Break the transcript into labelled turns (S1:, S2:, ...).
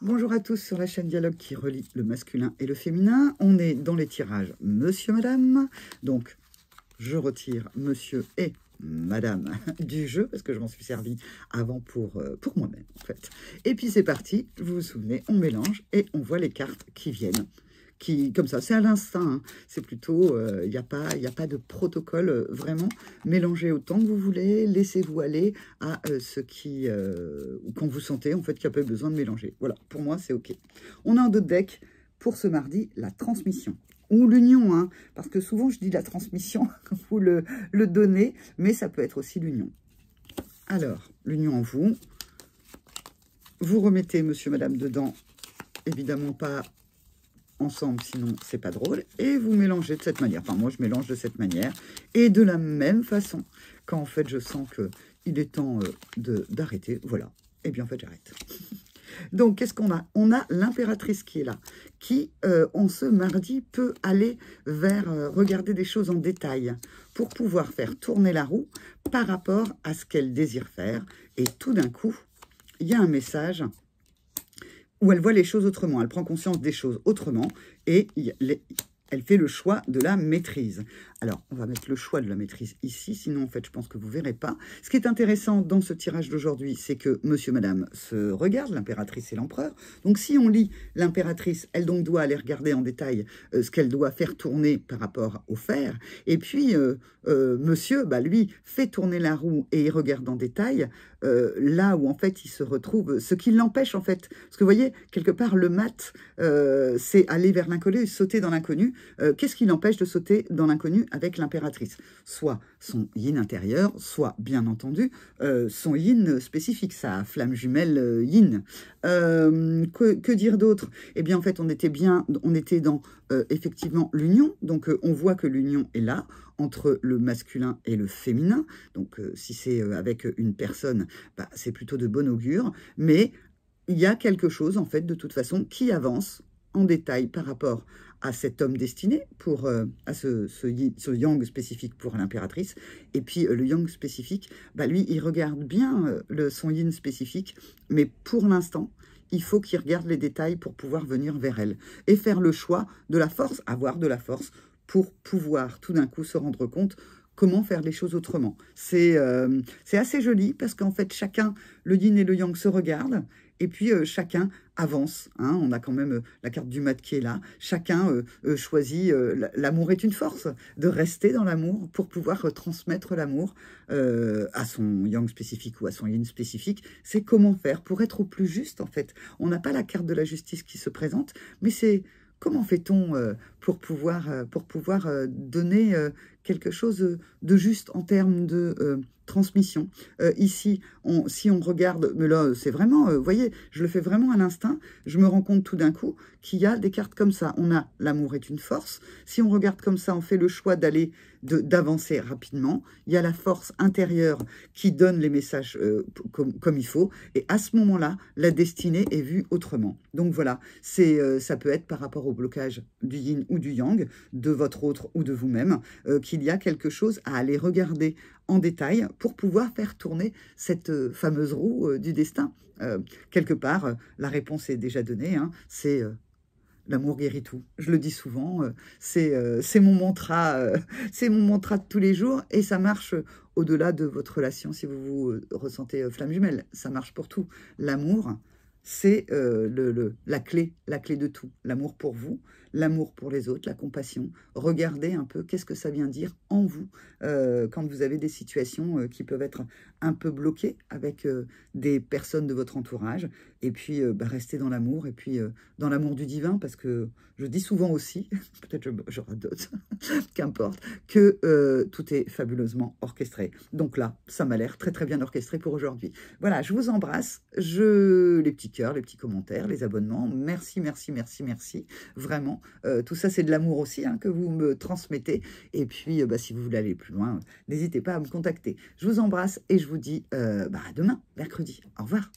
S1: Bonjour à tous sur la chaîne Dialogue qui relie le masculin et le féminin. On est dans les tirages Monsieur, Madame. Donc, je retire Monsieur et Madame du jeu parce que je m'en suis servi avant pour moi-même en fait. Et puis c'est parti, vous vous souvenez, on mélange et on voit les cartes qui viennent. Comme ça, c'est à l'instinct, hein. C'est plutôt, il n'y a pas de protocole, vraiment. Mélangez autant que vous voulez, laissez-vous aller à ce qui, quand vous sentez en fait qu'il n'y a pas besoin de mélanger. Voilà, pour moi c'est ok. On a un autre deck pour ce mardi, la transmission. Ou l'union, hein, parce que souvent je dis la transmission, vous le donnez, mais ça peut être aussi l'union. Alors, l'union en vous, vous remettez monsieur, madame dedans, évidemment pas ensemble, sinon c'est pas drôle, et vous mélangez de cette manière. Enfin, moi, je mélange de cette manière, et de la même façon, quand en fait, je sens que il est temps d'arrêter, voilà, et bien en fait, j'arrête. Donc, qu'est-ce qu'on a? On a l'impératrice qui est là, qui, en ce mardi, peut aller vers regarder des choses en détail, pour pouvoir faire tourner la roue par rapport à ce qu'elle désire faire, et tout d'un coup, il y a un message où elle voit les choses autrement, elle prend conscience des choses autrement, et elle fait le choix de la maîtrise. Alors, on va mettre le choix de la maîtrise ici, sinon, en fait, je pense que vous ne verrez pas. Ce qui est intéressant dans ce tirage d'aujourd'hui, c'est que monsieur, madame se regardent, l'impératrice et l'empereur. Donc, si on lit l'impératrice, elle donc doit aller regarder en détail ce qu'elle doit faire tourner par rapport au fer. Et puis, monsieur, bah, lui, fait tourner la roue et il regarde en détail là où, en fait, il se retrouve, ce qui l'empêche, en fait. Parce que, vous voyez, quelque part, le mat, c'est aller vers l'inconnu, sauter dans l'inconnu. Qu'est-ce qui l'empêche de sauter dans l'inconnu avec l'impératrice? Soit son yin intérieur, soit, bien entendu, son yin spécifique, sa flamme jumelle yin. Que dire d'autre? Eh bien, en fait, on était dans, effectivement, l'union. Donc, on voit que l'union est là, entre le masculin et le féminin. Donc, si c'est avec une personne, bah, c'est plutôt de bon augure. Mais il y a quelque chose, en fait, de toute façon, qui avance en détail par rapport à cet homme destiné, à ce yang spécifique pour l'impératrice. Et puis le yang spécifique, bah, lui, il regarde bien son yin spécifique, mais pour l'instant, il faut qu'il regarde les détails pour pouvoir venir vers elle. Et faire le choix de la force, avoir de la force, pour pouvoir tout d'un coup se rendre compte comment faire les choses autrement. C'est assez joli, parce qu'en fait, chacun, le yin et le yang se regardent, et puis chacun avance, hein. On a quand même la carte du mat qui est là. Chacun choisit, l'amour est une force, de rester dans l'amour pour pouvoir transmettre l'amour à son yang spécifique ou à son yin spécifique. C'est comment faire pour être au plus juste, en fait. On n'a pas la carte de la justice qui se présente, mais c'est comment fait-on pour pouvoir donner quelque chose de juste en termes de transmission. Ici, si on regarde, mais là, c'est vraiment, vous voyez, je le fais vraiment à l'instinct, je me rends compte tout d'un coup qu'il y a des cartes comme ça. On a l'amour est une force. Si on regarde comme ça, on fait le choix d'avancer rapidement. Il y a la force intérieure qui donne les messages comme il faut. Et à ce moment-là, la destinée est vue autrement. Donc voilà, ça peut être par rapport au blocage du yin ou du yang, de votre autre ou de vous-même, qu'il y a quelque chose à aller regarder en détail pour pouvoir faire tourner cette fameuse roue du destin. Quelque part, la réponse est déjà donnée, hein, c'est l'amour guérit tout. Je le dis souvent, c'est mon mantra, c'est mon mantra de tous les jours, et ça marche au-delà de votre relation si vous vous ressentez flamme jumelle. Ça marche pour tout. L'amour, c'est la clé de tout. L'amour pour vous, l'amour pour les autres, la compassion. Regardez un peu qu'est-ce que ça vient dire en vous quand vous avez des situations qui peuvent être un peu bloquées avec des personnes de votre entourage. Et puis, bah, restez dans l'amour, et puis dans l'amour du divin, parce que je dis souvent aussi, peut-être j'aurai d'autres, qu'importe, que tout est fabuleusement orchestré. Donc là, ça m'a l'air très très bien orchestré pour aujourd'hui. Voilà, je vous embrasse, les petits cœurs, les petits commentaires, les abonnements, merci, merci, merci, merci, vraiment. Tout ça, c'est de l'amour aussi, hein, que vous me transmettez. Et puis, bah, si vous voulez aller plus loin, n'hésitez pas à me contacter. Je vous embrasse et je vous dis à demain, mercredi. Au revoir.